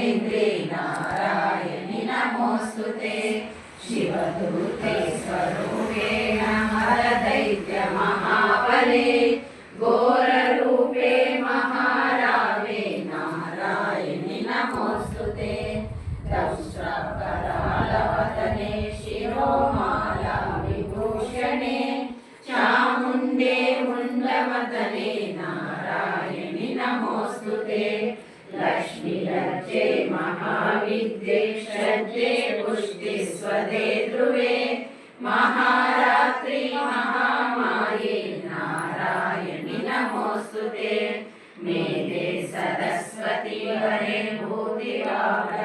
जितेन्द्रे नारायणि नमोऽस्तुते शिवदूते स्वरूपे नमरदैत्य महाबले घोररूपे महारावे नारायणि नमोऽस्तुते दंष्ट्राकरालवदने शिरोमाला विभूषणे चामुण्डे मुण्डमदने नारायणि नमोऽस्तुते लक्ष्मीलज्जे महाविद्ये श्रद्धे पुष्टि स्वदे ध्रुवे महारात्रि महामाये नारायणि नमोऽस्तुते मेधे सरस्वती वरे भूतिवाहने